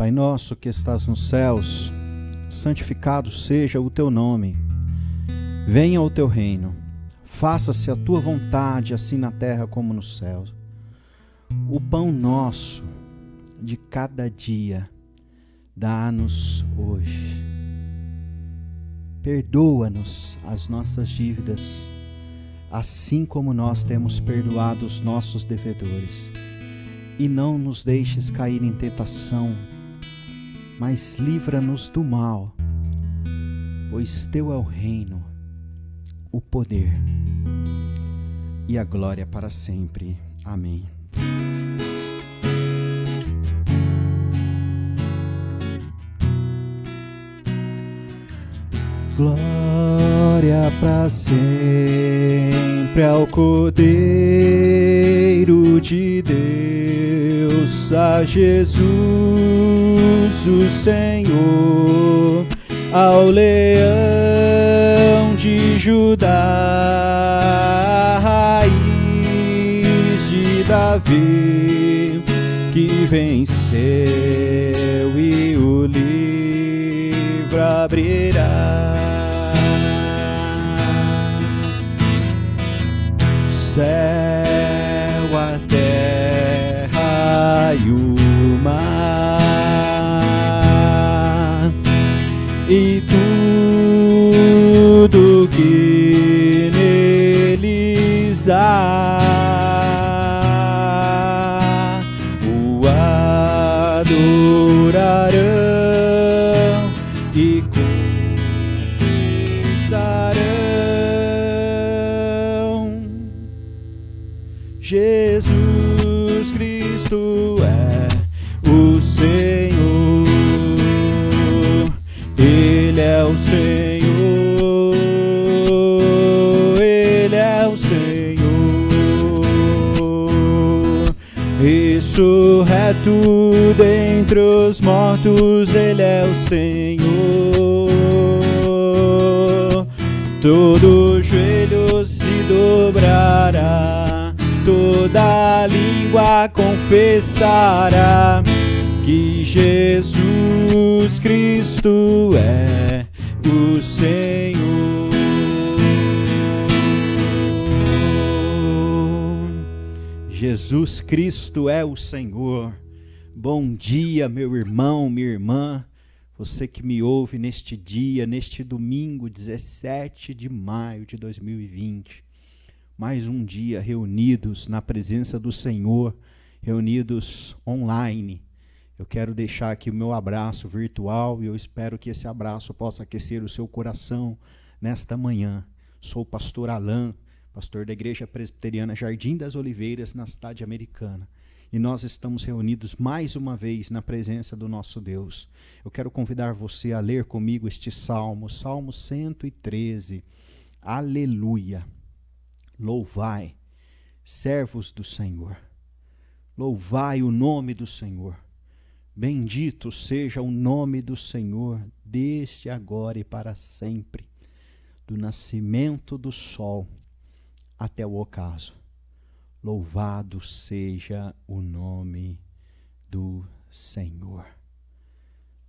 Pai nosso que estás nos céus, santificado seja o teu nome. Venha o teu reino. Faça-se a tua vontade, assim na terra como no céu. O pão nosso de cada dia, dá-nos hoje. Perdoa-nos as nossas dívidas, assim como nós temos perdoado os nossos devedores. E não nos deixes cair em tentação, mas livra-nos do mal, pois teu é o reino, o poder e a glória para sempre. Amém. Glória para sempre ao Cordeiro de Deus, a Jesus o Senhor, ao Leão de Judá, a raiz de Davi, que venceu e o livro abrirá. Céu, a terra e o mar, e tudo que neles há, o adorarão e confessarão: Jesus Cristo é o Senhor, Ele é o Senhor, Ele é o Senhor, ressurreto dentre os mortos, Ele é o Senhor. Todo joelho se dobrará, toda língua confessará que Jesus Cristo é o Senhor. Jesus Cristo é o Senhor. Bom dia, meu irmão, minha irmã, você que me ouve neste dia, neste domingo 17 de maio de 2020. Mais um dia reunidos na presença do Senhor, reunidos online. Eu quero deixar aqui o meu abraço virtual e eu espero que esse abraço possa aquecer o seu coração nesta manhã. Sou o pastor Alain, pastor da Igreja Presbiteriana Jardim das Oliveiras, na cidade americana. E nós estamos reunidos mais uma vez na presença do nosso Deus. Eu quero convidar você a ler comigo este salmo, Salmo 113. Aleluia! Louvai, servos do Senhor, louvai o nome do Senhor. Bendito seja o nome do Senhor, desde agora e para sempre, do nascimento do sol até o ocaso. Louvado seja o nome do Senhor.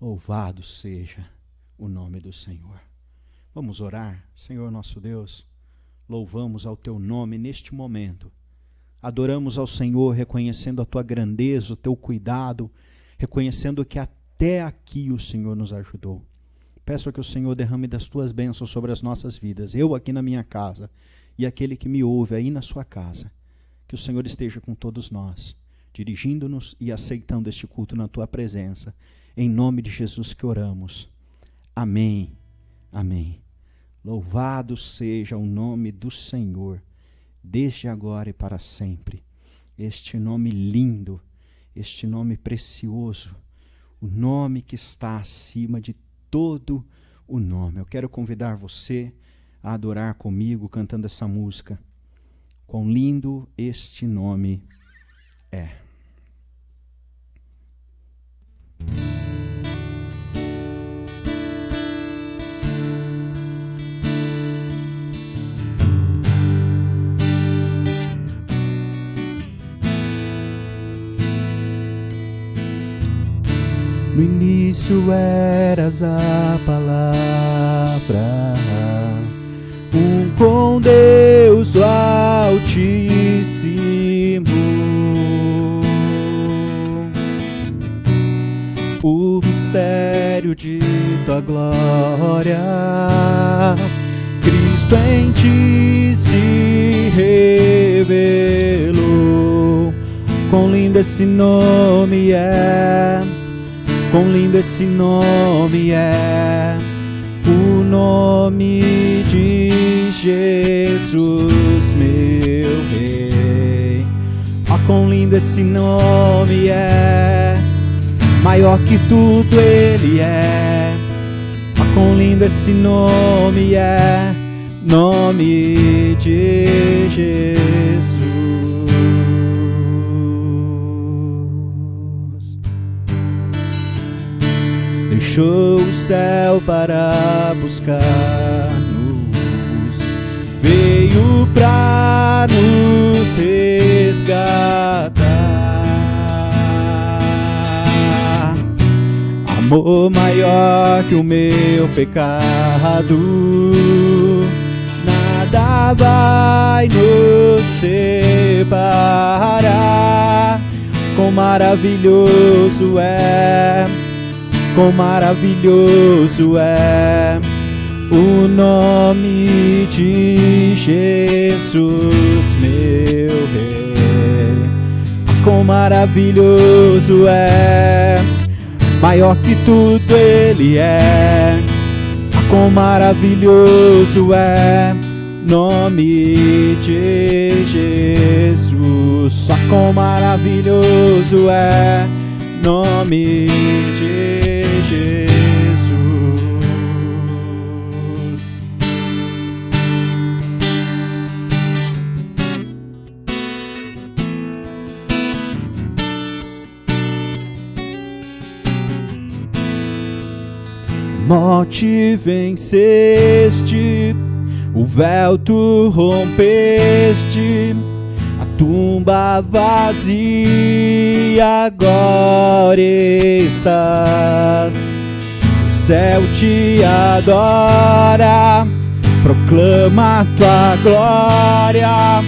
Louvado seja o nome do Senhor. Vamos orar. Senhor nosso Deus, louvamos ao teu nome neste momento. Adoramos ao Senhor, reconhecendo a tua grandeza, o teu cuidado, reconhecendo que até aqui o Senhor nos ajudou. Peço que o Senhor derrame das tuas bênçãos sobre as nossas vidas, eu aqui na minha casa e aquele que me ouve aí na sua casa. Que o Senhor esteja com todos nós, dirigindo-nos e aceitando este culto na tua presença. Em nome de Jesus que oramos. Amém. Amém. Louvado seja o nome do Senhor, desde agora e para sempre. Este nome lindo, este nome precioso, o nome que está acima de todo o nome. Eu quero convidar você a adorar comigo cantando essa música. Quão lindo este nome é. No início eras a palavra, com Deus o Altíssimo. O mistério de tua glória, Cristo em ti se revelou. Quão lindo esse nome é, quão lindo esse nome é, o nome de Jesus, meu Rei. Ó, quão lindo esse nome é, maior que tudo Ele é. Ó, quão lindo esse nome é, nome de Jesus. Deixou o céu para buscar-nos, veio pra nos resgatar. Amor maior que o meu pecado, nada vai nos separar. Quão maravilhoso é, quão maravilhoso é o nome de Jesus, meu Rei. Quão maravilhoso é, maior que tudo Ele é. Quão maravilhoso é, nome de Jesus. Só quão maravilhoso é, nome de Jesus. Morte venceste, o véu tu rompeste, a tumba vazia agora estás. O céu te adora, proclama tua glória,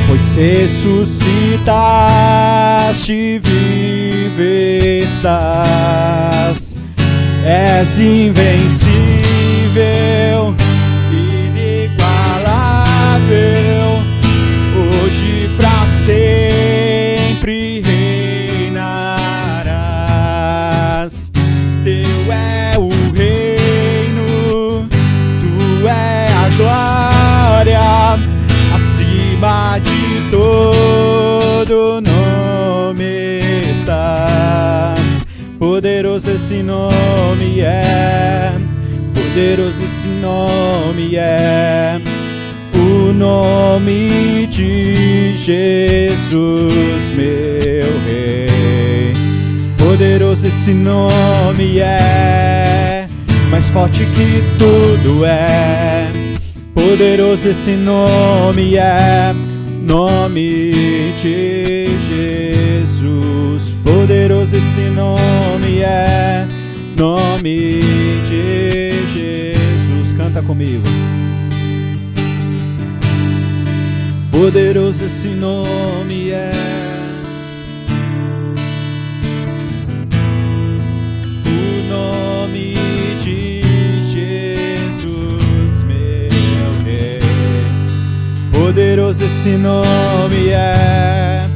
pois ressuscitaste, vive estás. És invencível, inigualável, hoje pra sempre reinarás. Teu é o reino, tu é a glória, acima de todo nome estás. Poderoso esse nome é, poderoso esse nome é, o nome de Jesus, meu Rei. Poderoso esse nome é, mais forte que tudo é. Poderoso esse nome é, nome de Jesus. Poderoso esse nome é, nome de Jesus. Canta comigo. Poderoso esse nome é, o nome de Jesus, meu Rei. Poderoso esse nome é,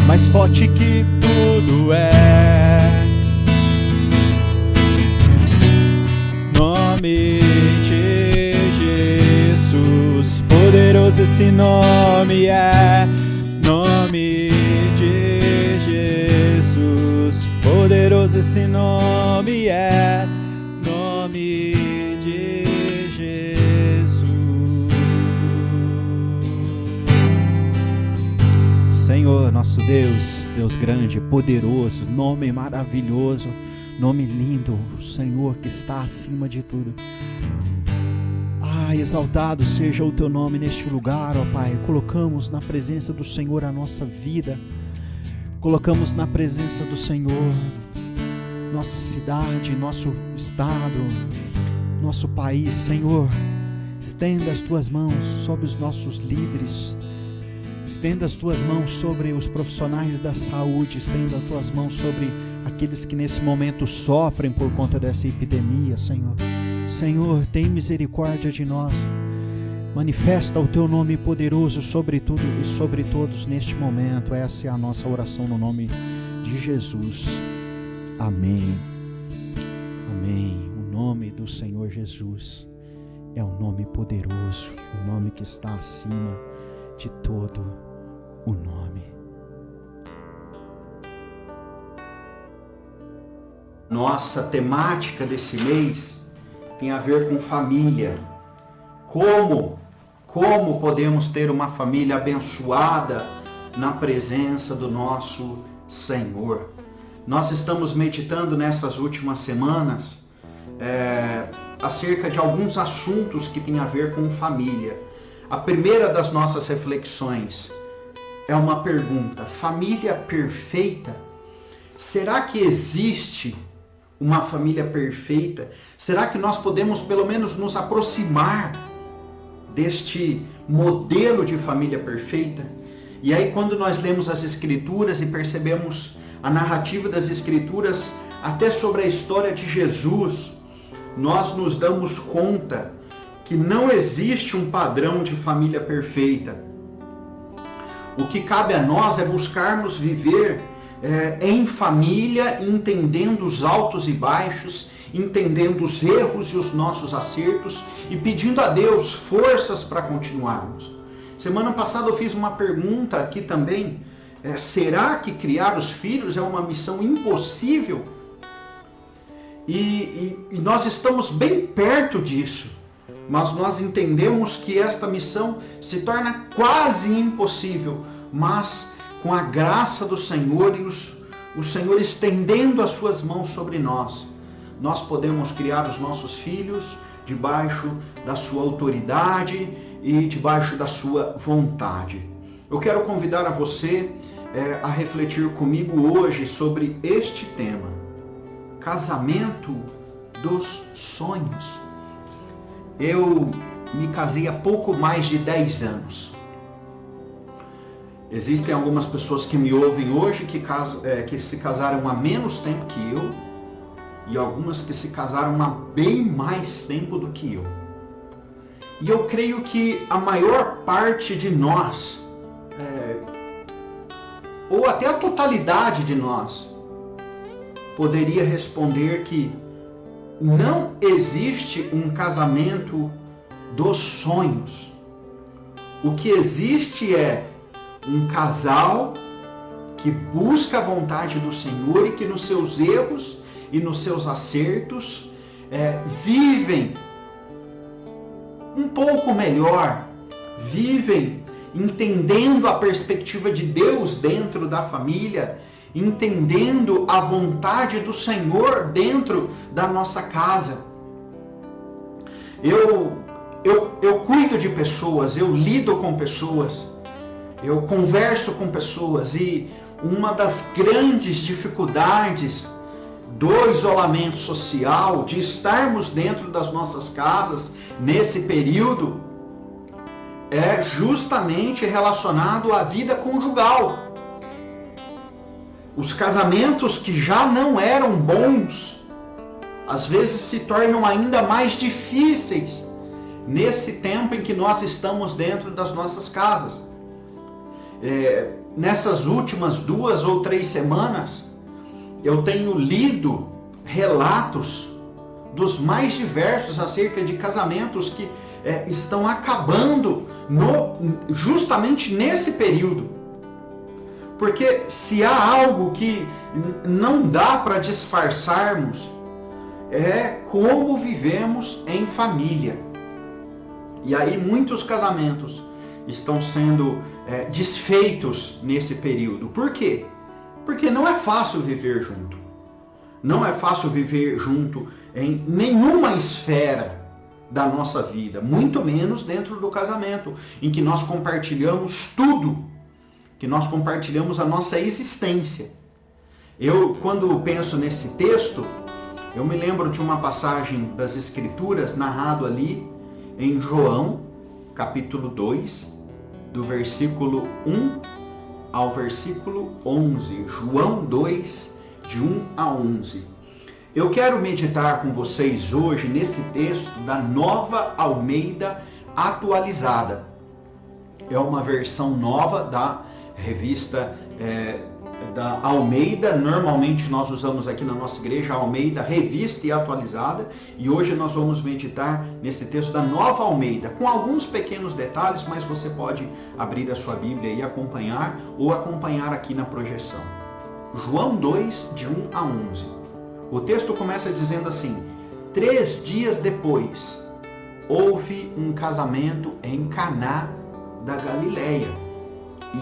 mais forte que tudo é, nome de Jesus. Poderoso esse nome é, nome de Jesus. Poderoso esse nome é, nome de Jesus. Senhor, nosso Deus, Deus grande, poderoso, nome maravilhoso, nome lindo, Senhor que está acima de tudo. Exaltado seja o teu nome neste lugar, ó Pai. Colocamos na presença do Senhor a nossa vida, colocamos na presença do Senhor nossa cidade, nosso estado, nosso país. Senhor, estenda as tuas mãos sobre os nossos líderes, estenda as tuas mãos sobre os profissionais da saúde, estenda as tuas mãos sobre aqueles que nesse momento sofrem por conta dessa epidemia, Senhor. Senhor, tem misericórdia de nós. Manifesta o teu nome poderoso sobre tudo e sobre todos neste momento. Essa é a nossa oração no nome de Jesus. Amém. Amém. O nome do Senhor Jesus é um nome poderoso, o nome que está acima de todo o nome. Nossa temática desse mês tem a ver com família. Como podemos ter uma família abençoada na presença do nosso Senhor? Nós estamos meditando nessas últimas semanas acerca de alguns assuntos que têm a ver com família. A primeira das nossas reflexões é uma pergunta: família perfeita? Será que existe uma família perfeita? Será que nós podemos pelo menos nos aproximar deste modelo de família perfeita? E aí, quando nós lemos as Escrituras e percebemos a narrativa das Escrituras, até sobre a história de Jesus, nós nos damos conta que não existe um padrão de família perfeita. O que cabe a nós é buscarmos viver em família, entendendo os altos e baixos, entendendo os erros e os nossos acertos e pedindo a Deus forças para continuarmos. Semana passada eu fiz uma pergunta aqui também: será que criar os filhos é uma missão impossível? E nós estamos bem perto disso, mas nós entendemos que esta missão se torna quase impossível, mas com a graça do Senhor e o Senhor estendendo as suas mãos sobre nós, nós podemos criar os nossos filhos debaixo da sua autoridade e debaixo da sua vontade. Eu quero convidar a você a refletir comigo hoje sobre este tema: casamento dos sonhos. Eu me casei há pouco mais de 10 anos. Existem algumas pessoas que me ouvem hoje que se casaram há menos tempo que eu, e algumas que se casaram há bem mais tempo do que eu. E eu creio que a maior parte de nós, ou até a totalidade de nós, poderia responder que não existe um casamento dos sonhos. O que existe é um casal que busca a vontade do Senhor e que nos seus erros e nos seus acertos vivem um pouco melhor, vivem entendendo a perspectiva de Deus dentro da família, entendendo a vontade do Senhor dentro da nossa casa. Eu cuido de pessoas, eu lido com pessoas, eu converso com pessoas, e uma das grandes dificuldades do isolamento social, de estarmos dentro das nossas casas nesse período, é justamente relacionado à vida conjugal. Os casamentos que já não eram bons, às vezes se tornam ainda mais difíceis nesse tempo em que nós estamos dentro das nossas casas. Nessas últimas 2 ou 3 semanas, eu tenho lido relatos dos mais diversos acerca de casamentos que estão acabando justamente nesse período. Porque se há algo que não dá para disfarçarmos, é como vivemos em família. E aí muitos casamentos estão sendo desfeitos nesse período. Por quê? Porque não é fácil viver junto. Não é fácil viver junto em nenhuma esfera da nossa vida, muito menos dentro do casamento, em que nós compartilhamos tudo, que nós compartilhamos a nossa existência. Eu, quando penso nesse texto, eu me lembro de uma passagem das Escrituras narrado ali em João, capítulo 2, do versículo 1 ao versículo 11. João 2, de 1 a 11. Eu quero meditar com vocês hoje nesse texto da Nova Almeida Atualizada. É uma versão nova da revista da Almeida. Normalmente nós usamos aqui na nossa igreja a Almeida Revista e Atualizada, e hoje nós vamos meditar nesse texto da Nova Almeida, com alguns pequenos detalhes, mas você pode abrir a sua Bíblia e acompanhar, ou acompanhar aqui na projeção. João 2, de 1 a 11. O texto começa dizendo assim: 3 dias depois, houve um casamento em Caná da Galileia,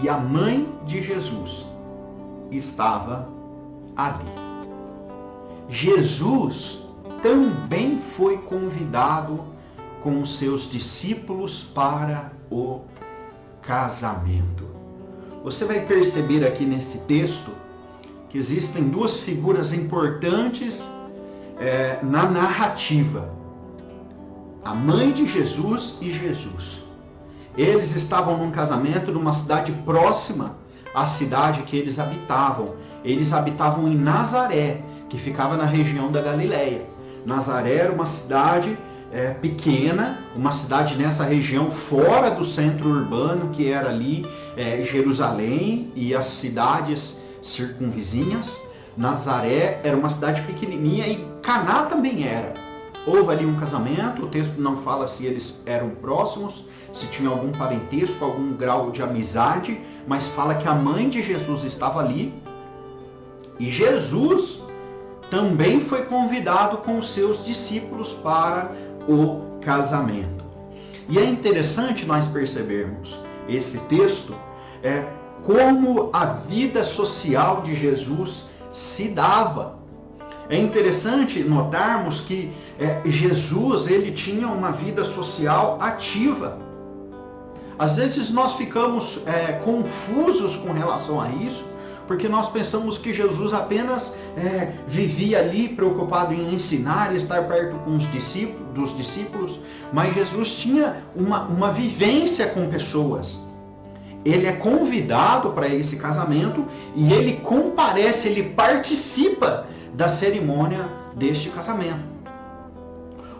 e a mãe de Jesus estava ali. Jesus também foi convidado com os seus discípulos para o casamento. Você vai perceber aqui nesse texto que existem 2 figuras importantes na narrativa: a mãe de Jesus e Jesus. Eles estavam num casamento numa cidade próxima à cidade que eles habitavam. Eles habitavam em Nazaré, que ficava na região da Galileia. Nazaré era uma cidade pequena, uma cidade nessa região fora do centro urbano, que era ali Jerusalém e as cidades circunvizinhas. Nazaré era uma cidade pequenininha e Caná também era. Houve ali um casamento, o texto não fala se eles eram próximos, se tinha algum parentesco, algum grau de amizade, mas fala que a mãe de Jesus estava ali, e Jesus também foi convidado com os seus discípulos para o casamento. E é interessante nós percebermos esse texto, como a vida social de Jesus se dava. É interessante notarmos que Jesus, ele tinha uma vida social ativa. Às vezes nós ficamos confusos com relação a isso, porque nós pensamos que Jesus apenas vivia ali preocupado em ensinar, estar perto dos discípulos, mas Jesus tinha uma vivência com pessoas. Ele é convidado para esse casamento e ele comparece, ele participa da cerimônia deste casamento.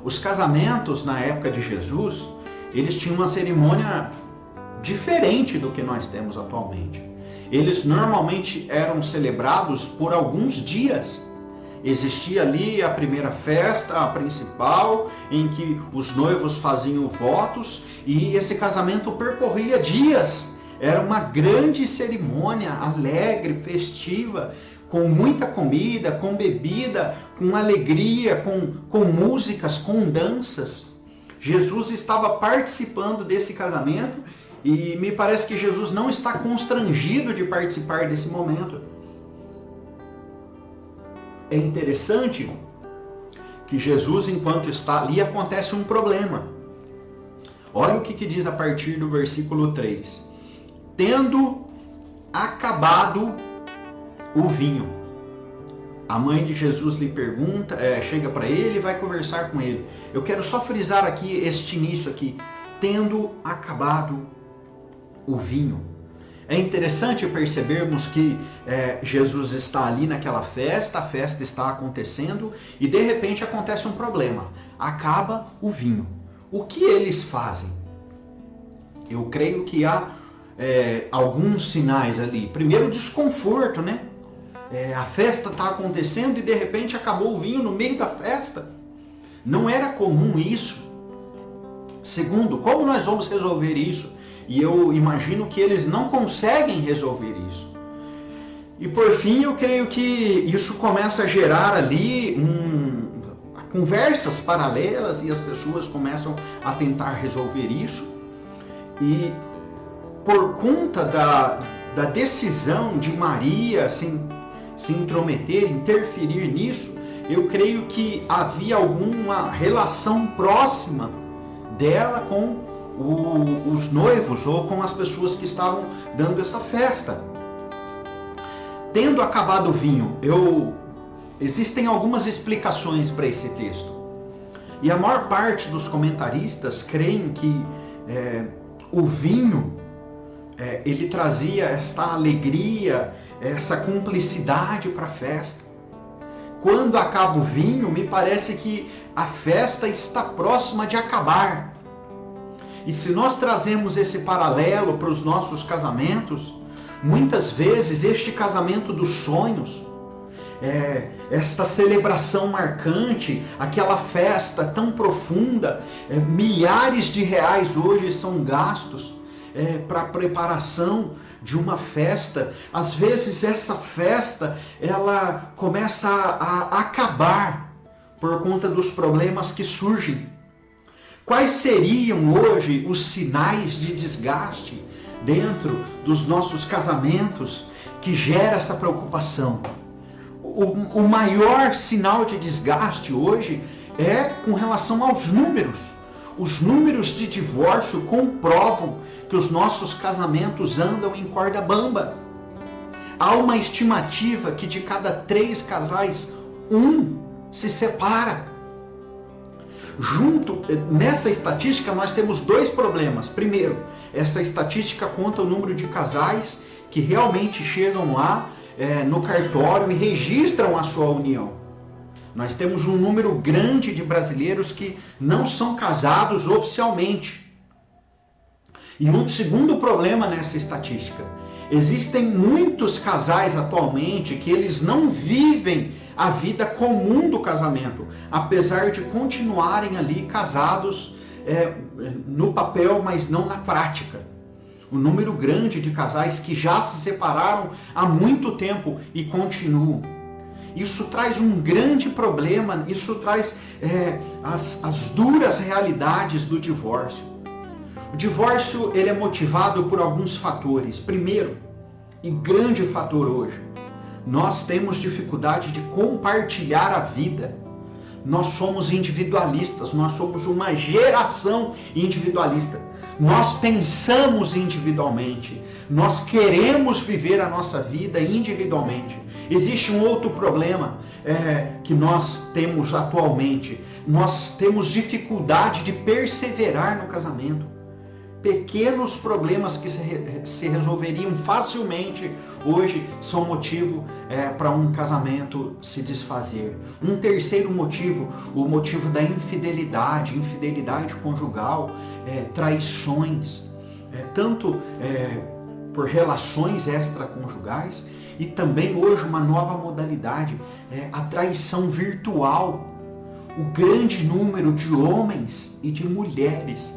Os casamentos na época de Jesus, eles tinham uma cerimônia diferente do que nós temos atualmente. Eles normalmente eram celebrados por alguns dias. Existia ali a primeira festa, a principal, em que os noivos faziam votos, e esse casamento percorria dias. Era uma grande cerimônia, alegre, festiva, com muita comida, com bebida, com alegria, com músicas, com danças. Jesus estava participando desse casamento e me parece que Jesus não está constrangido de participar desse momento. É interessante que Jesus, enquanto está ali, acontece um problema. Olha o que diz a partir do versículo 3. Tendo acabado o vinho. A mãe de Jesus lhe pergunta, chega para ele e vai conversar com ele. Eu quero só frisar aqui este início aqui. Tendo acabado o vinho. É interessante percebermos que Jesus está ali naquela festa, a festa está acontecendo e de repente acontece um problema. Acaba o vinho. O que eles fazem? Eu creio que há alguns sinais ali. Primeiro, o desconforto, né? A festa está acontecendo e de repente acabou o vinho no meio da festa. Não era comum isso. Segundo, como nós vamos resolver isso? E eu imagino que eles não conseguem resolver isso. E por fim, eu creio que isso começa a gerar ali conversas paralelas e as pessoas começam a tentar resolver isso. E por conta da decisão de Maria se intrometer, interferir nisso, eu creio que havia alguma relação próxima dela com os noivos ou com as pessoas que estavam dando essa festa. tendo acabado o vinho, existem algumas explicações para esse texto. E a maior parte dos comentaristas creem que o vinho, ele trazia esta alegria, essa cumplicidade para a festa. Quando acaba o vinho, me parece que a festa está próxima de acabar. E se nós trazemos esse paralelo para os nossos casamentos, muitas vezes este casamento dos sonhos, esta celebração marcante, aquela festa tão profunda, milhares de reais hoje são gastos para a preparação de uma festa. Às vezes essa festa ela começa a acabar por conta dos problemas que surgem. Quais seriam hoje os sinais de desgaste dentro dos nossos casamentos que gera essa preocupação? O maior sinal de desgaste hoje é com relação aos números. Os números de divórcio comprovam que os nossos casamentos andam em corda bamba. Há uma estimativa que de cada 3 casais, 1 se separa. Nessa estatística nós temos 2 problemas. Primeiro, essa estatística conta o número de casais que realmente chegam lá no cartório e registram a sua união. Nós temos um número grande de brasileiros que não são casados oficialmente. E um segundo problema nessa estatística: existem muitos casais atualmente que eles não vivem a vida comum do casamento, apesar de continuarem ali casados no papel, mas não na prática. Um número grande de casais que já se separaram há muito tempo e continuam. Isso traz um grande problema, isso traz as duras realidades do divórcio. O divórcio ele é motivado por alguns fatores. Primeiro, e grande fator hoje, nós temos dificuldade de compartilhar a vida. Nós somos individualistas, nós somos uma geração individualista. Nós pensamos individualmente, nós queremos viver a nossa vida individualmente. Existe um outro problema que nós temos atualmente. Nós temos dificuldade de perseverar no casamento. Pequenos problemas que se resolveriam facilmente hoje são motivo para um casamento se desfazer. Um terceiro motivo, o motivo da infidelidade conjugal, traições, tanto por relações extraconjugais e também hoje uma nova modalidade, a traição virtual. O grande número de homens e de mulheres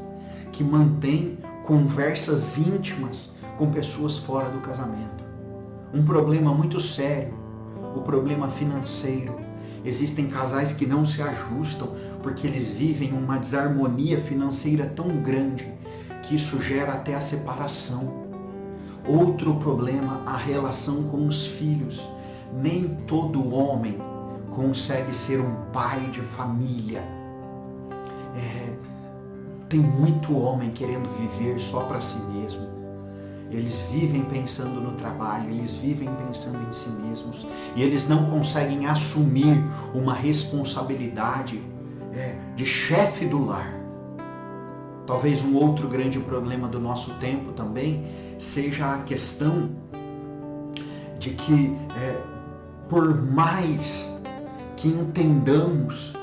que mantém conversas íntimas com pessoas fora do casamento. Um problema muito sério, o problema financeiro. Existem casais que não se ajustam porque eles vivem uma desarmonia financeira tão grande que isso gera até a separação. Outro problema, a relação com os filhos. Nem todo homem consegue ser um pai de família. Tem muito homem querendo viver só para si mesmo. Eles vivem pensando no trabalho, eles vivem pensando em si mesmos e eles não conseguem assumir uma responsabilidade de chefe do lar. Talvez um outro grande problema do nosso tempo também seja a questão de que por mais que entendamos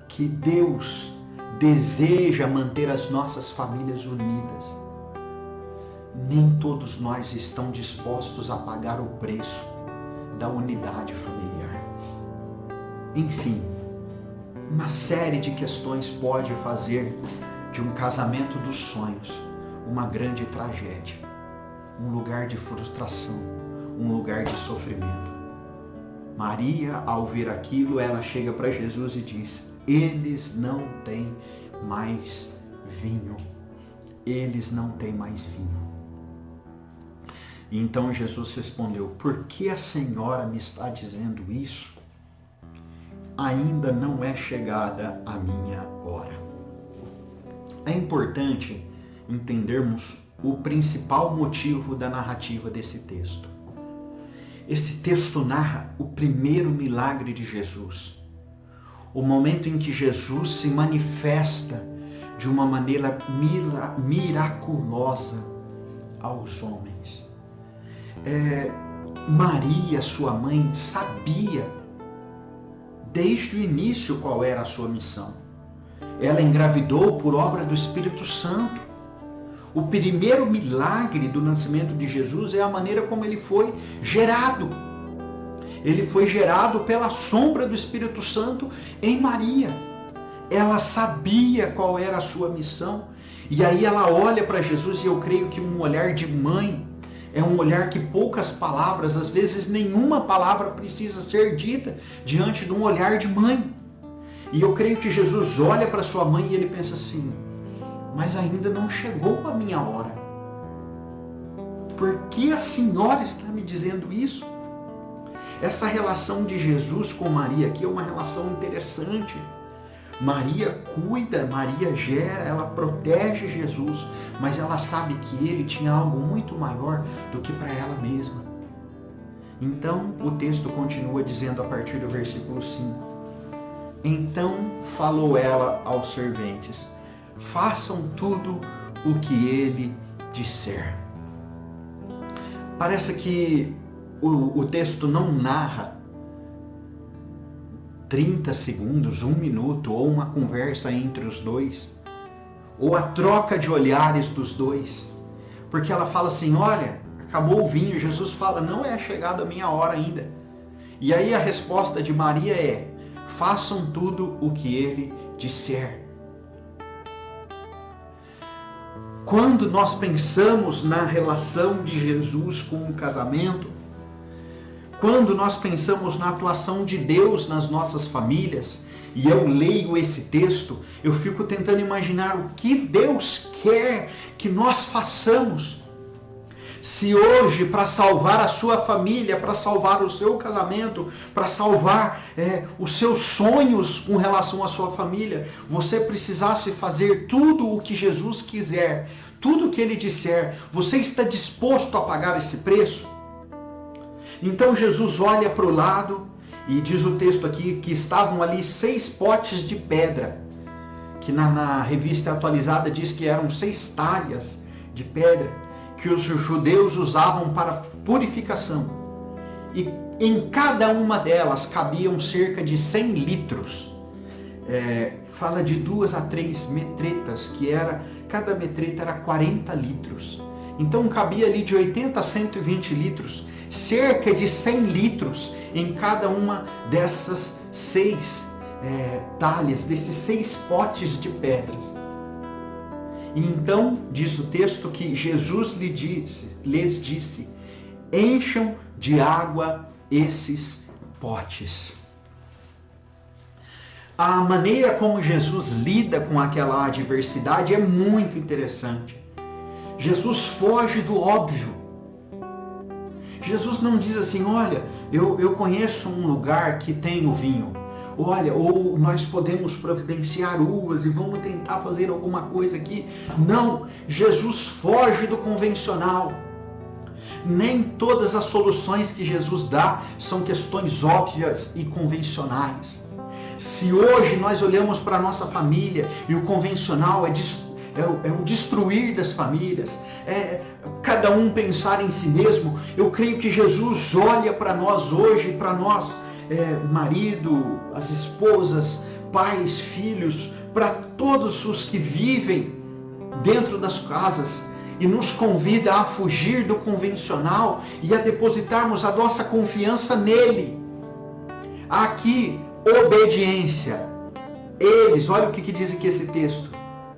que Deus deseja manter as nossas famílias unidas, nem todos nós estão dispostos a pagar o preço da unidade familiar. Enfim, uma série de questões pode fazer de um casamento dos sonhos uma grande tragédia, um lugar de frustração, um lugar de sofrimento. Maria, ao ver aquilo, ela chega para Jesus e diz: eles não têm mais vinho. Eles não têm mais vinho. E então Jesus respondeu: por que a senhora me está dizendo isso? Ainda não é chegada a minha hora. É importante entendermos o principal motivo da narrativa desse texto. Esse texto narra o primeiro milagre de Jesus. O momento em que Jesus se manifesta de uma maneira miraculosa aos homens. Maria, sua mãe, sabia desde o início qual era a sua missão. Ela engravidou por obra do Espírito Santo. O primeiro milagre do nascimento de Jesus é a maneira como ele foi gerado. Ele foi gerado pela sombra do Espírito Santo em Maria. Ela sabia qual era a sua missão. E aí ela olha para Jesus, e eu creio que um olhar de mãe é um olhar que poucas palavras, às vezes nenhuma palavra precisa ser dita diante de um olhar de mãe. E eu creio que Jesus olha para sua mãe e ele pensa assim: mas ainda não chegou a minha hora. Por que a senhora está me dizendo isso? Essa relação de Jesus com Maria aqui é uma relação interessante. Maria cuida, Maria gera, ela protege Jesus, mas ela sabe que ele tinha algo muito maior do que para ela mesma. Então o texto continua dizendo a partir do versículo 5: então falou ela aos serventes: façam tudo o que ele disser. Parece que o texto não narra 30 segundos, 1 minuto, ou uma conversa entre os dois, ou a troca de olhares dos dois, porque ela fala assim: olha, acabou o vinho. Jesus fala: não é chegada a minha hora ainda. E aí a resposta de Maria é: façam tudo o que ele disser. Quando nós pensamos na relação de Jesus com o casamento, quando nós pensamos na atuação de Deus nas nossas famílias, e eu leio esse texto, eu fico tentando imaginar o que Deus quer que nós façamos. Se hoje, para salvar a sua família, para salvar o seu casamento, para salvar os seus sonhos com relação à sua família, você precisasse fazer tudo o que Jesus quiser, tudo o que ele disser, você está disposto a pagar esse preço? Então Jesus olha para o lado e diz o texto aqui que estavam ali 6 potes de pedra, que na revista atualizada diz que eram 6 talhas de pedra, que os judeus usavam para purificação. E em cada uma delas cabiam cerca de 100 litros. Fala de 2 a 3 metretas, cada metreta era 40 litros. Então cabia ali de 80 a 120 litros, cerca de 100 litros em cada uma dessas 6 talhas, desses 6 potes de pedras. E então, diz o texto que Jesus lhes disse: encham de água esses potes. A maneira como Jesus lida com aquela adversidade é muito interessante. Jesus foge do óbvio. Jesus não diz assim: olha, eu conheço um lugar que tem o vinho. Olha, ou nós podemos providenciar uvas e vamos tentar fazer alguma coisa aqui. Não, Jesus foge do convencional. Nem todas as soluções que Jesus dá são questões óbvias e convencionais. Se hoje nós olhamos para a nossa família e o convencional é o destruir das famílias, cada um pensar em si mesmo, eu creio que Jesus olha para nós hoje, para nós, marido, as esposas, pais, filhos, para todos os que vivem dentro das casas, e nos convida a fugir do convencional e a depositarmos a nossa confiança nele. Aqui, obediência. Eles, olha o que diz aqui esse texto.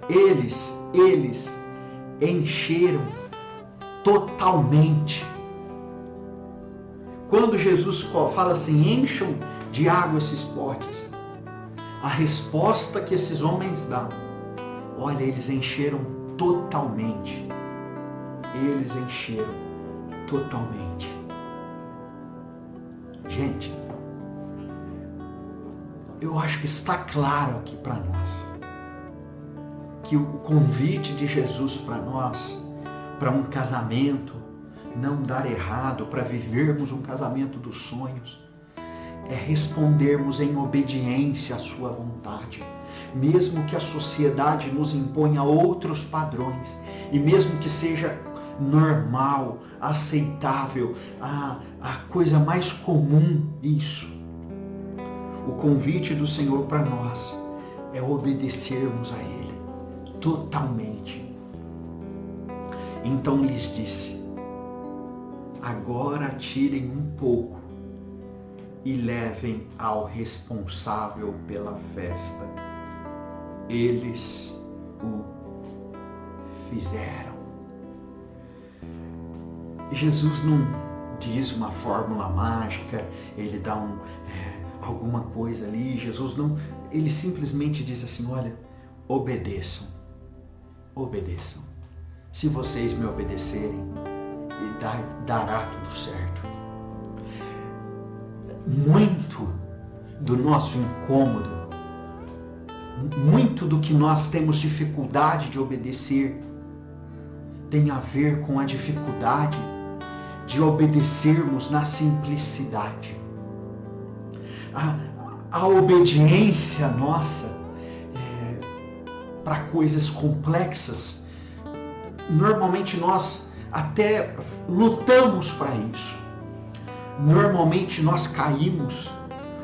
Eles encheram totalmente. Quando Jesus fala assim: encham de água esses potes, a resposta que esses homens dão: olha, eles encheram totalmente. Eles encheram totalmente. Gente, eu acho que está claro aqui para nós que o convite de Jesus para nós, para um casamento, não dar errado, para vivermos um casamento dos sonhos, é respondermos em obediência à sua vontade. Mesmo que a sociedade nos imponha outros padrões, e mesmo que seja normal, aceitável, a coisa mais comum isso, o convite do Senhor para nós é obedecermos a Ele totalmente. Então lhes disse: agora tirem um pouco e levem ao responsável pela festa. Eles o fizeram. Jesus não diz uma fórmula mágica, ele dá alguma coisa ali. Jesus não, ele simplesmente diz assim: olha, obedeçam, obedeçam. Se vocês me obedecerem, dará tudo certo. Muito do nosso incômodo, muito do que nós temos dificuldade de obedecer, tem a ver com a dificuldade de obedecermos na simplicidade. A obediência nossa para coisas complexas, normalmente nós até lutamos para isso. Normalmente nós caímos,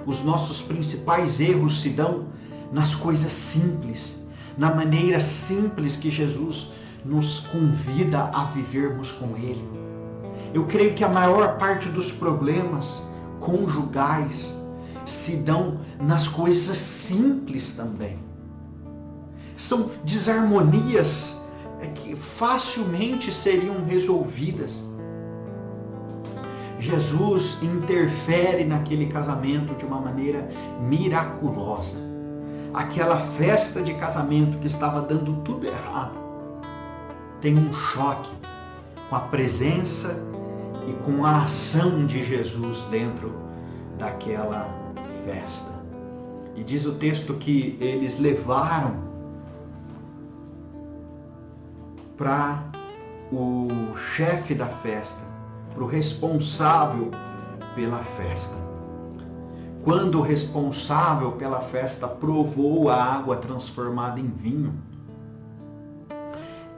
os nossos principais erros se dão nas coisas simples, na maneira simples que Jesus nos convida a vivermos com Ele. Eu creio que a maior parte dos problemas conjugais se dão nas coisas simples também. São desarmonias que facilmente seriam resolvidas. Jesus interfere naquele casamento de uma maneira miraculosa. Aquela festa de casamento que estava dando tudo errado tem um choque com a presença e com a ação de Jesus dentro daquela festa. E diz o texto que eles levaram para o chefe da festa, para o responsável pela festa. Quando o responsável pela festa provou a água transformada em vinho,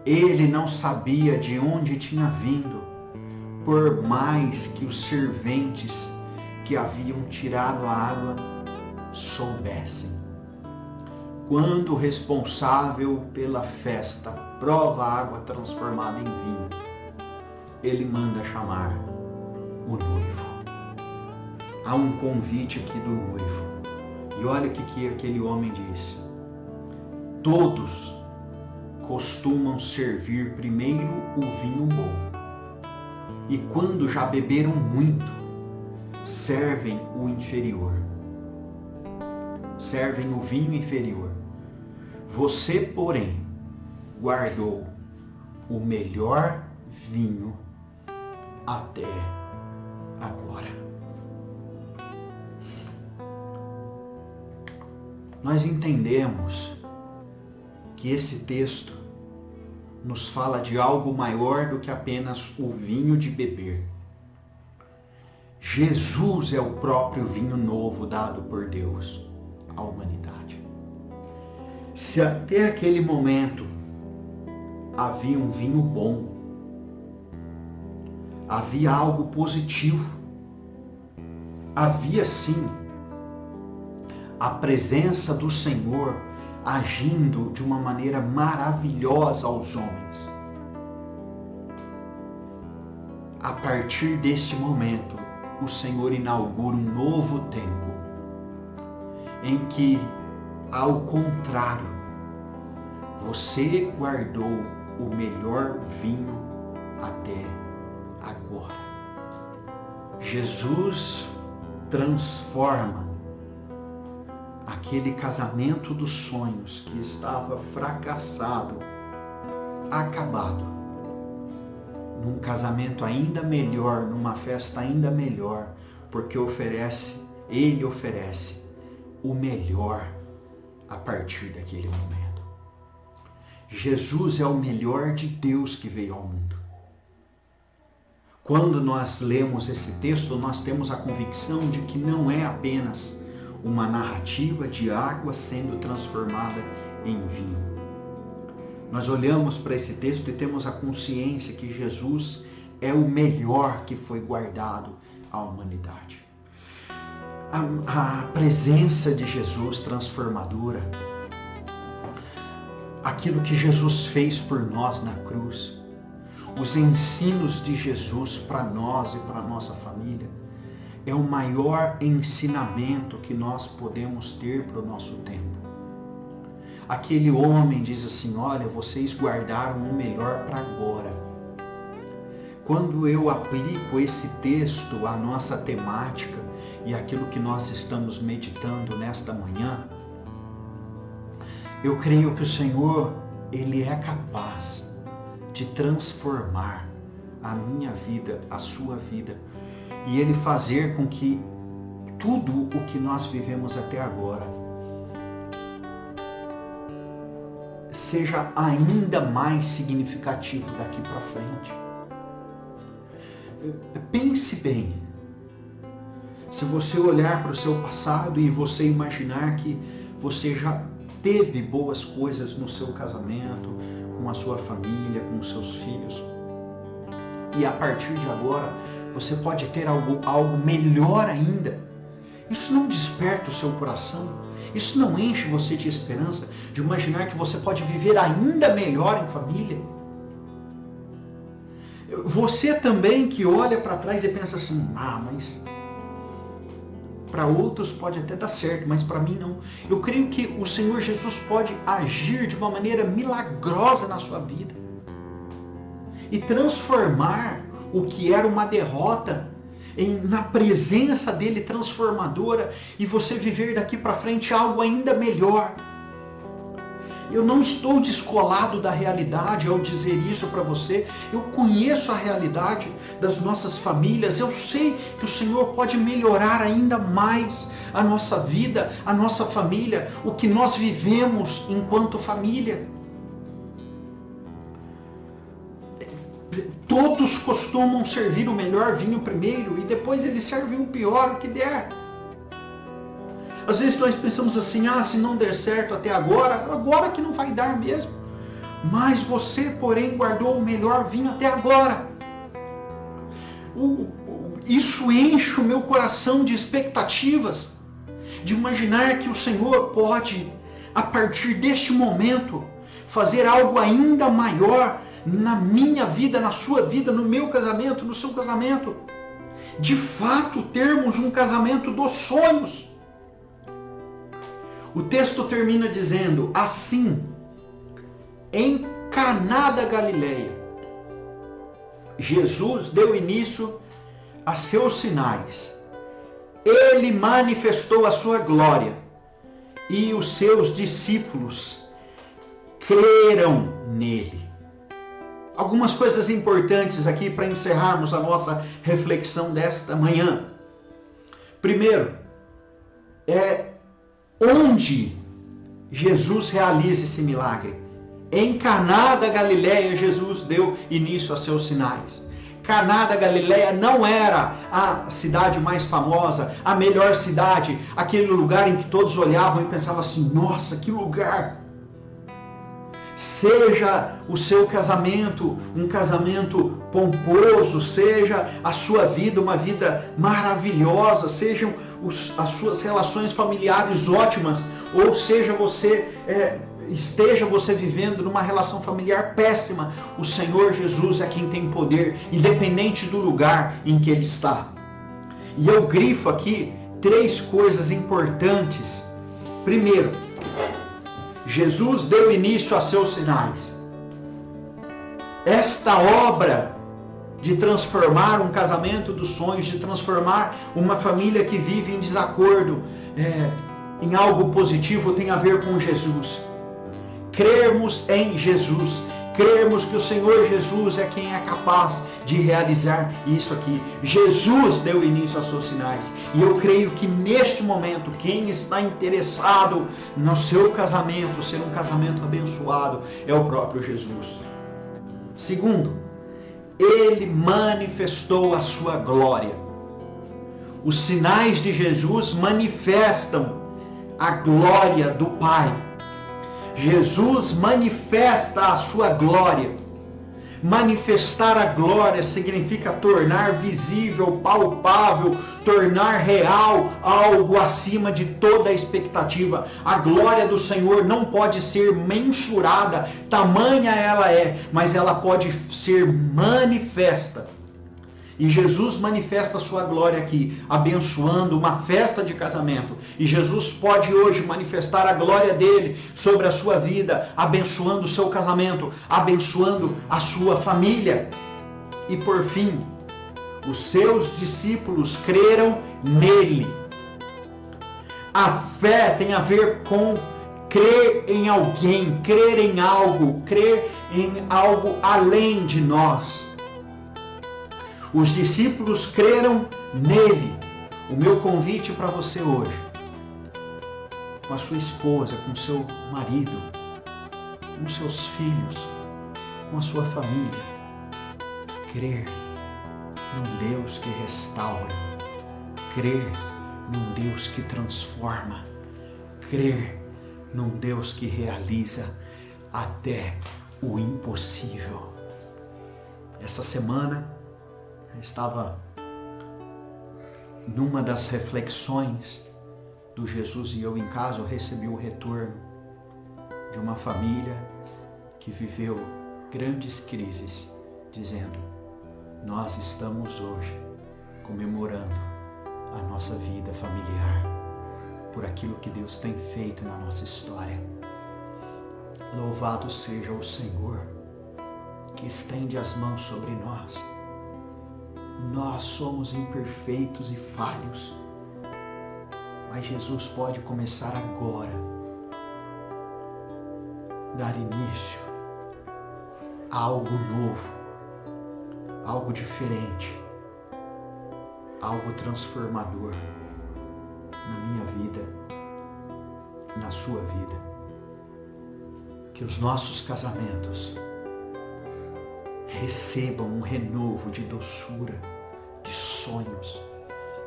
ele não sabia de onde tinha vindo, por mais que os serventes que haviam tirado a água soubessem. Quando o responsável pela festa prova a água transformada em vinho, ele manda chamar o noivo. Há um convite aqui do noivo. E olha o que aquele homem diz: todos costumam servir primeiro o vinho bom, e quando já beberam muito, servem o inferior. Servem o vinho inferior. Você, porém, guardou o melhor vinho até agora. Nós entendemos que esse texto nos fala de algo maior do que apenas o vinho de beber. Jesus é o próprio vinho novo dado por Deus à humanidade. Se até aquele momento havia um vinho bom, havia algo positivo, havia sim a presença do Senhor agindo de uma maneira maravilhosa aos homens. A partir deste momento, o Senhor inaugura um novo tempo, em que, ao contrário, você guardou o melhor vinho até agora. Jesus transforma aquele casamento dos sonhos que estava fracassado, acabado, num casamento ainda melhor, numa festa ainda melhor, porque Ele oferece o melhor a partir daquele momento. Jesus é o melhor de Deus que veio ao mundo. Quando nós lemos esse texto, nós temos a convicção de que não é apenas uma narrativa de água sendo transformada em vinho. Nós olhamos para esse texto e temos a consciência que Jesus é o melhor que foi guardado à humanidade. A presença de Jesus transformadora, aquilo que Jesus fez por nós na cruz, os ensinos de Jesus para nós e para a nossa família, é o maior ensinamento que nós podemos ter para o nosso tempo. Aquele homem diz assim: olha, vocês guardaram o melhor para agora. Quando eu aplico esse texto à nossa temática e aquilo que nós estamos meditando nesta manhã, eu creio que o Senhor, Ele é capaz de transformar a minha vida, a sua vida, e Ele fazer com que tudo o que nós vivemos até agora seja ainda mais significativo daqui para frente. Pense bem, se você olhar para o seu passado e você imaginar que você já teve boas coisas no seu casamento, com a sua família, com os seus filhos, e a partir de agora você pode ter algo melhor ainda, isso não desperta o seu coração? Isso não enche você de esperança, de imaginar que você pode viver ainda melhor em família? Você também que olha para trás e pensa assim: mas para outros pode até dar certo, mas para mim não. Eu creio que o Senhor Jesus pode agir de uma maneira milagrosa na sua vida e transformar o que era uma derrota na presença dele transformadora, e você viver daqui para frente algo ainda melhor. Eu não estou descolado da realidade ao dizer isso para você. Eu conheço a realidade das nossas famílias. Eu sei que o Senhor pode melhorar ainda mais a nossa vida, a nossa família, o que nós vivemos enquanto família. Todos costumam servir o melhor vinho primeiro e depois eles servem o pior, o que der. Às vezes nós pensamos assim: se não der certo até agora que não vai dar mesmo. Mas você, porém, guardou o melhor vinho até agora. Isso enche o meu coração de expectativas, de imaginar que o Senhor pode, a partir deste momento, fazer algo ainda maior na minha vida, na sua vida, no meu casamento, no seu casamento. De fato, termos um casamento dos sonhos. O texto termina dizendo: assim, em Caná da Galileia, Jesus deu início a seus sinais. Ele manifestou a sua glória e os seus discípulos creram nele. Algumas coisas importantes aqui para encerrarmos a nossa reflexão desta manhã. Primeiro, onde Jesus realiza esse milagre? Em Caná da Galileia, Jesus deu início a seus sinais. Caná da Galileia não era a cidade mais famosa, a melhor cidade, aquele lugar em que todos olhavam e pensavam assim: nossa, que lugar! Seja o seu casamento um casamento pomposo, seja a sua vida uma vida maravilhosa, sejam as suas relações familiares ótimas, ou seja esteja você vivendo numa relação familiar péssima, o Senhor Jesus é quem tem poder, independente do lugar em que Ele está. E eu grifo aqui 3 coisas importantes. Primeiro, Jesus deu início a seus sinais. Esta obra de transformar um casamento dos sonhos, de transformar uma família que vive em desacordo em algo positivo, tem a ver com Jesus. Crermos em Jesus, crermos que o Senhor Jesus é quem é capaz de realizar isso aqui. Jesus deu início aos seus sinais. E eu creio que neste momento, quem está interessado no seu casamento, ser um casamento abençoado, é o próprio Jesus. Segundo, Ele manifestou a sua glória. Os sinais de Jesus manifestam a glória do Pai. Jesus manifesta a sua glória. Manifestar a glória significa tornar visível, palpável, tornar real algo acima de toda a expectativa. A glória do Senhor não pode ser mensurada, tamanha ela é, mas ela pode ser manifesta. E Jesus manifesta a sua glória aqui, abençoando uma festa de casamento. E Jesus pode hoje manifestar a glória dele sobre a sua vida, abençoando o seu casamento, abençoando a sua família. E por fim, os seus discípulos creram nele. A fé tem a ver com crer em alguém, crer em algo além de nós. Os discípulos creram nele. O meu convite para você hoje, com a sua esposa, com o seu marido, com os seus filhos, com a sua família, crer num Deus que restaura, crer num Deus que transforma, crer num Deus que realiza até o impossível. Essa semana eu estava numa das reflexões do Jesus e eu em casa, eu recebi o retorno de uma família que viveu grandes crises, dizendo: nós estamos hoje comemorando a nossa vida familiar por aquilo que Deus tem feito na nossa história. Louvado seja o Senhor que estende as mãos sobre nós. Nós somos imperfeitos e falhos, mas Jesus pode começar agora, dar início a algo novo, algo diferente, algo transformador na minha vida, na sua vida. Que os nossos casamentos recebam um renovo de doçura, de sonhos,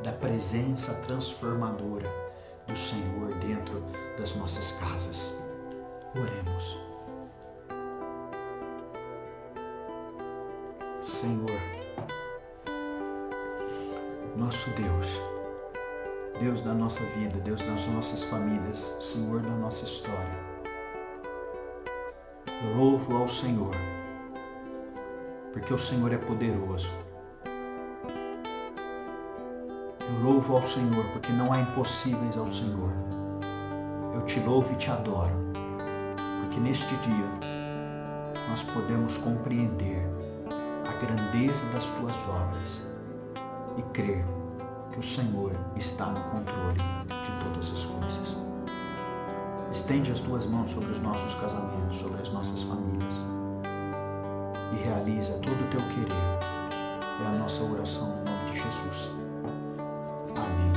da presença transformadora do Senhor dentro das nossas casas. Oremos. Senhor, nosso Deus, Deus da nossa vida, Deus das nossas famílias, Senhor da nossa história, eu louvo ao Senhor, porque o Senhor é poderoso. Eu louvo ao Senhor, porque não há impossíveis ao Senhor. Eu te louvo e te adoro, porque neste dia nós podemos compreender a grandeza das tuas obras e crer que o Senhor está no controle de todas as coisas. Estende as tuas mãos sobre os nossos casamentos, sobre as nossas famílias e realiza todo o teu querer. É a nossa oração no nome de Jesus. Amém.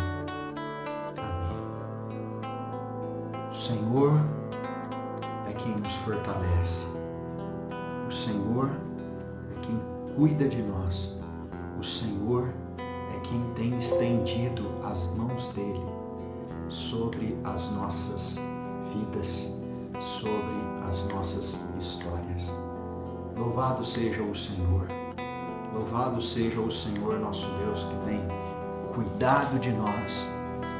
Amém. O Senhor é quem nos fortalece. O Senhor é quem cuida de nós. O Senhor é quem tem estendido as mãos dele sobre as nossas vidas, sobre as nossas histórias. Louvado seja o Senhor. Louvado seja o Senhor nosso Deus, que tem cuidado de nós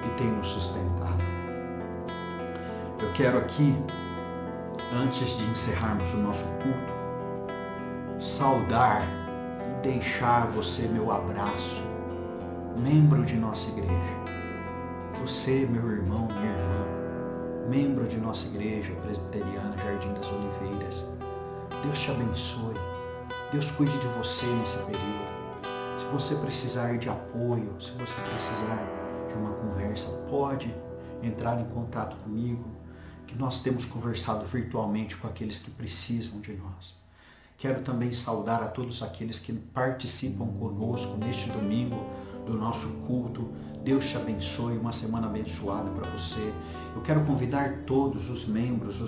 e tem nos sustentado. Eu quero aqui, antes de encerrarmos o nosso culto, saudar e deixar você meu abraço, membro de nossa igreja. Você, meu irmão, minha irmã, membro de nossa igreja presbiteriana Jardim das Oliveiras. Deus te abençoe. Deus cuide de você nesse período. Se você precisar de apoio, se você precisar de uma conversa, pode entrar em contato comigo, que nós temos conversado virtualmente com aqueles que precisam de nós. Quero também saudar a todos aqueles que participam conosco neste domingo do nosso culto. Deus te abençoe, uma semana abençoada para você. Eu quero convidar todos os membros,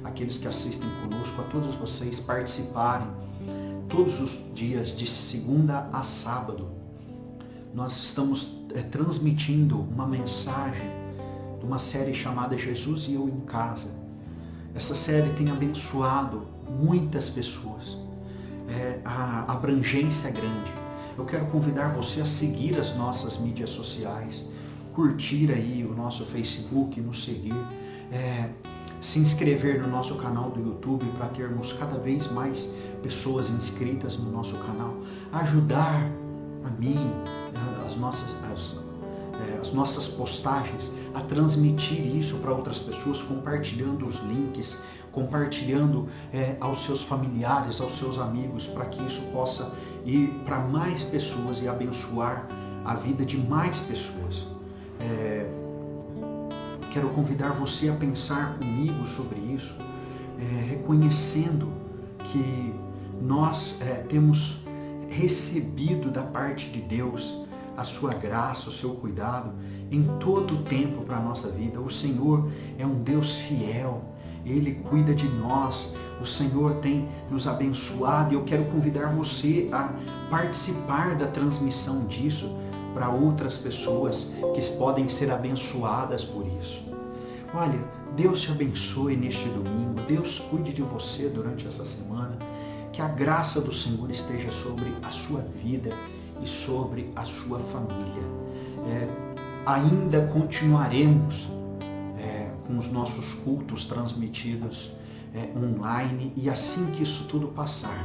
aqueles que assistem conosco, a todos vocês participarem todos os dias, de segunda a sábado, nós estamos transmitindo uma mensagem de uma série chamada Jesus e Eu em Casa. Essa série tem abençoado muitas pessoas. A abrangência é grande. Eu quero convidar você a seguir as nossas mídias sociais, curtir aí o nosso Facebook, nos seguir, se inscrever no nosso canal do YouTube para termos cada vez mais pessoas inscritas no nosso canal, ajudar a mim, as nossas postagens, a transmitir isso para outras pessoas, compartilhando os links, compartilhando aos seus familiares, aos seus amigos, para que isso possa ir para mais pessoas e abençoar a vida de mais pessoas. Quero convidar você a pensar comigo sobre isso, reconhecendo que nós temos recebido da parte de Deus a sua graça, o seu cuidado em todo o tempo para a nossa vida. O Senhor é um Deus fiel, Ele cuida de nós, o Senhor tem nos abençoado, e eu quero convidar você a participar da transmissão disso para outras pessoas que podem ser abençoadas por isso. Olha, Deus te abençoe neste domingo, Deus cuide de você durante essa semana, que a graça do Senhor esteja sobre a sua vida e sobre a sua família. Ainda continuaremos com os nossos cultos transmitidos online, e assim que isso tudo passar,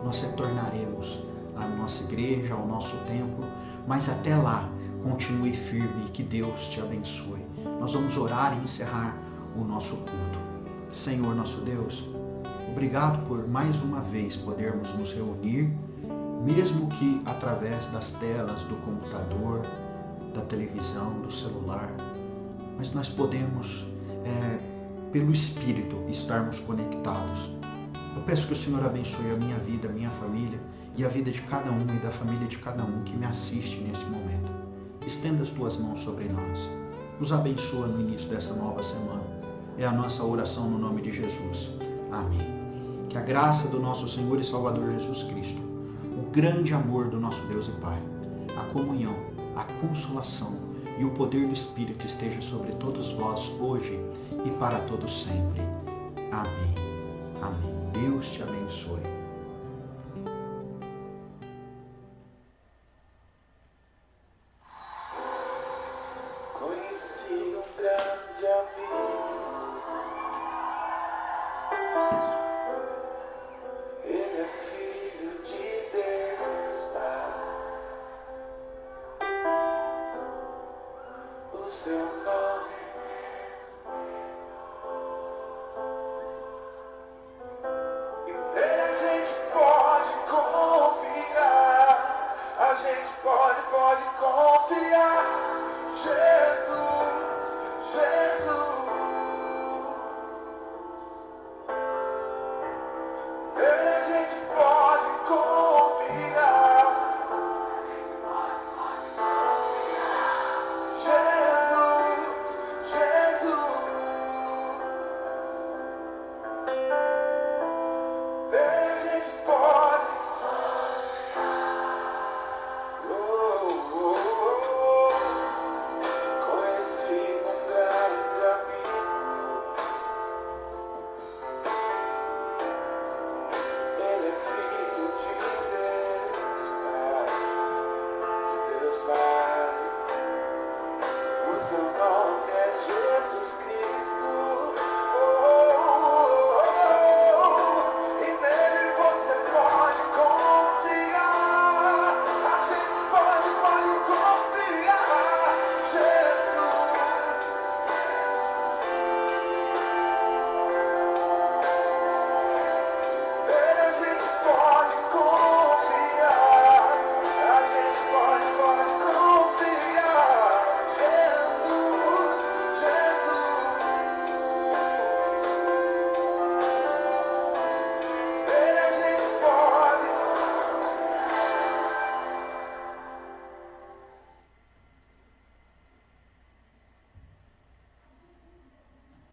nós retornaremos à nossa igreja, ao nosso templo, mas até lá, continue firme e que Deus te abençoe. Nós vamos orar e encerrar o nosso culto. Senhor nosso Deus, obrigado por mais uma vez podermos nos reunir, mesmo que através das telas do computador, da televisão, do celular, mas nós podemos, pelo Espírito, estarmos conectados. Eu peço que o Senhor abençoe a minha vida, a minha família e a vida de cada um e da família de cada um que me assiste neste momento. Estenda as tuas mãos sobre nós. Nos abençoa no início dessa nova semana. É a nossa oração no nome de Jesus. Amém. Que a graça do nosso Senhor e Salvador Jesus Cristo, o grande amor do nosso Deus e Pai, a comunhão, a consolação e o poder do Espírito esteja sobre todos vós hoje e para todos sempre. Amém. Amém. Deus te abençoe.